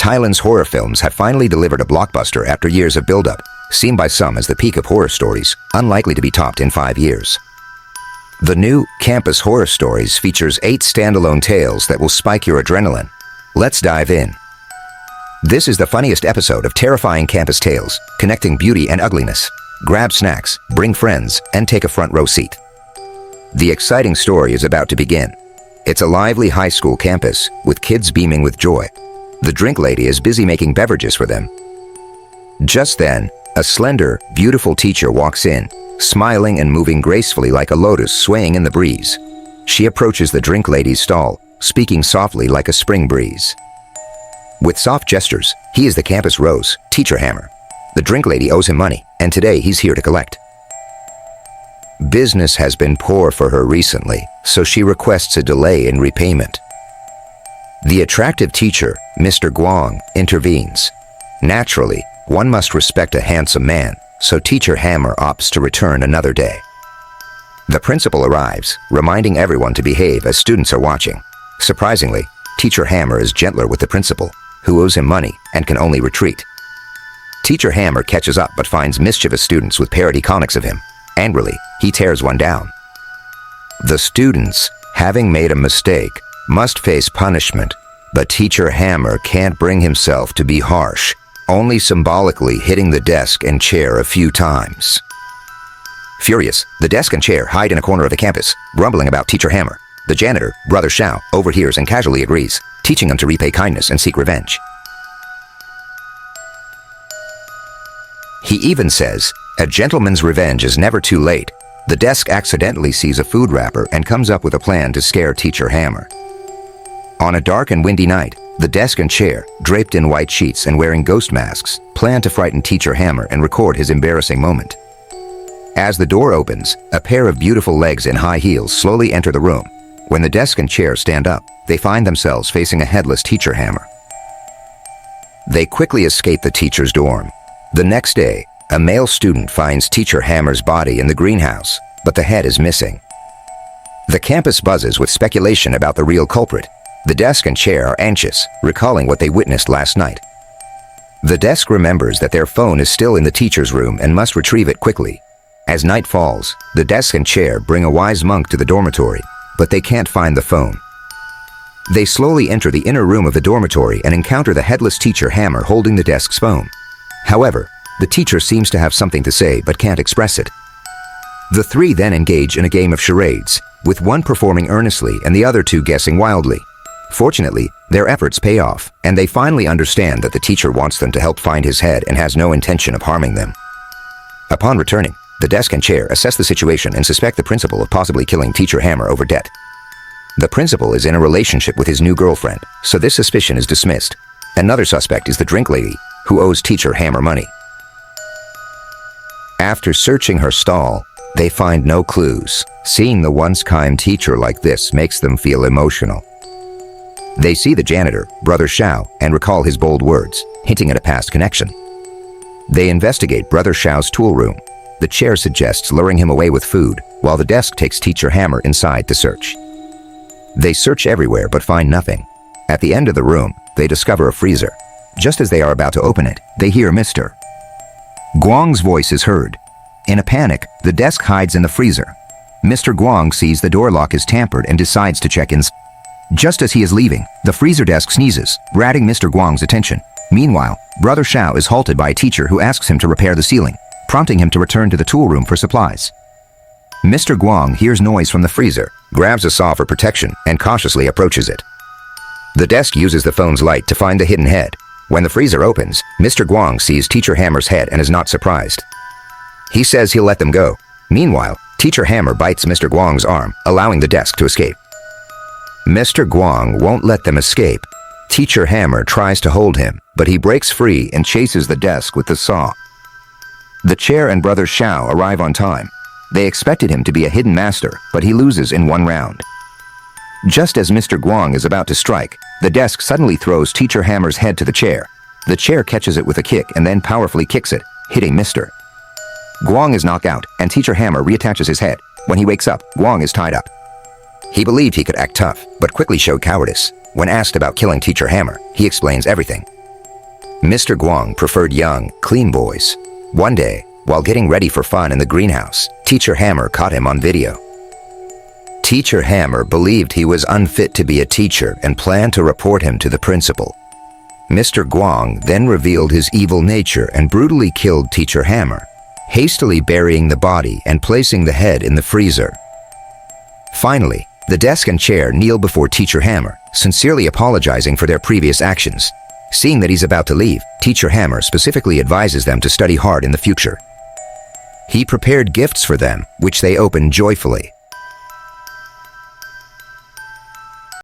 Thailand's horror films have finally delivered a blockbuster after years of build-up, seen by some as the peak of horror stories, unlikely to be topped in 5 years. The new Campus Horror Stories features 8 standalone tales that will spike your adrenaline. Let's dive in. This is the funniest episode of terrifying campus tales, connecting beauty and ugliness. Grab snacks, bring friends, and take a front row seat. The exciting story is about to begin. It's a lively high school campus, with kids beaming with joy. The drink lady is busy making beverages for them. Just then, a slender, beautiful teacher walks in, smiling and moving gracefully like a lotus swaying in the breeze. She approaches the drink lady's stall, speaking softly like a spring breeze. With soft gestures, he is the campus rose, Teacher Hammer. The drink lady owes him money, and today he's here to collect. Business has been poor for her recently, so she requests a delay in repayment. The attractive teacher, Mr. Guang, intervenes. Naturally, one must respect a handsome man, so Teacher Hammer opts to return another day. The principal arrives, reminding everyone to behave as students are watching. Surprisingly, Teacher Hammer is gentler with the principal, who owes him money and can only retreat. Teacher Hammer catches up but finds mischievous students with parody comics of him. Angrily, he tears one down. The students, having made a mistake, must face punishment, but Teacher Hammer can't bring himself to be harsh, only symbolically hitting the desk and chair a few times. Furious, the desk and chair hide in a corner of the campus, grumbling about Teacher Hammer. The janitor, Brother Shao, overhears and casually agrees, teaching them to repay kindness and seek revenge. He even says, "A gentleman's revenge is never too late." The desk accidentally sees a food wrapper and comes up with a plan to scare Teacher Hammer. On a dark and windy night, the desk and chair, draped in white sheets and wearing ghost masks, plan to frighten Teacher Hammer and record his embarrassing moment. As the door opens, a pair of beautiful legs in high heels slowly enter the room. When the desk and chair stand up, they find themselves facing a headless Teacher Hammer. They quickly escape the teacher's dorm. The next day, a male student finds Teacher Hammer's body in the greenhouse, but the head is missing. The campus buzzes with speculation about the real culprit. The desk and chair are anxious, recalling what they witnessed last night. The desk remembers that their phone is still in the teacher's room and must retrieve it quickly. As night falls, the desk and chair bring a wise monk to the dormitory, but they can't find the phone. They slowly enter the inner room of the dormitory and encounter the headless Teacher Hammer holding the desk's phone. However, the teacher seems to have something to say but can't express it. The three then engage in a game of charades, with one performing earnestly and the other two guessing wildly. Fortunately, their efforts pay off, and they finally understand that the teacher wants them to help find his head and has no intention of harming them. Upon returning, the desk and chair assess the situation and suspect the principal of possibly killing Teacher Hammer over debt. The principal is in a relationship with his new girlfriend, so this suspicion is dismissed. Another suspect is the drink lady, who owes Teacher Hammer money. After searching her stall, they find no clues. Seeing the once kind teacher like this makes them feel emotional. They see the janitor, Brother Shao, and recall his bold words, hinting at a past connection. They investigate Brother Shao's tool room. The chair suggests luring him away with food, while the desk takes Teacher Hammer inside to search. They search everywhere but find nothing. At the end of the room, they discover a freezer. Just as they are about to open it, they hear Mr. Guang's voice is heard. In a panic, the desk hides in the freezer. Mr. Guang sees the door lock is tampered and decides to check in. Just as he is leaving, the freezer desk sneezes, grabbing Mr. Guang's attention. Meanwhile, Brother Shao is halted by a teacher who asks him to repair the ceiling, prompting him to return to the tool room for supplies. Mr. Guang hears noise from the freezer, grabs a saw for protection, and cautiously approaches it. The desk uses the phone's light to find the hidden head. When the freezer opens, Mr. Guang sees Teacher Hammer's head and is not surprised. He says he'll let them go. Meanwhile, Teacher Hammer bites Mr. Guang's arm, allowing the desk to escape. Mr. Guang won't let them escape. Teacher Hammer tries to hold him, but he breaks free and chases the desk with the saw. The chair and Brother Shao arrive on time. They expected him to be a hidden master, but he loses in one round. Just as Mr. Guang is about to strike, the desk suddenly throws Teacher Hammer's head to the chair. The chair catches it with a kick and then powerfully kicks it, hitting Mr. Guang is knocked out, and Teacher Hammer reattaches his head. When he wakes up, Guang is tied up. He believed he could act tough, but quickly showed cowardice. When asked about killing Teacher Hammer, he explains everything. Mr. Guang preferred young, clean boys. One day, while getting ready for fun in the greenhouse, Teacher Hammer caught him on video. Teacher Hammer believed he was unfit to be a teacher and planned to report him to the principal. Mr. Guang then revealed his evil nature and brutally killed Teacher Hammer, hastily burying the body and placing the head in the freezer. Finally, the desk and chair kneel before Teacher Hammer, sincerely apologizing for their previous actions. Seeing that he's about to leave, Teacher Hammer specifically advises them to study hard in the future. He prepared gifts for them, which they opened joyfully.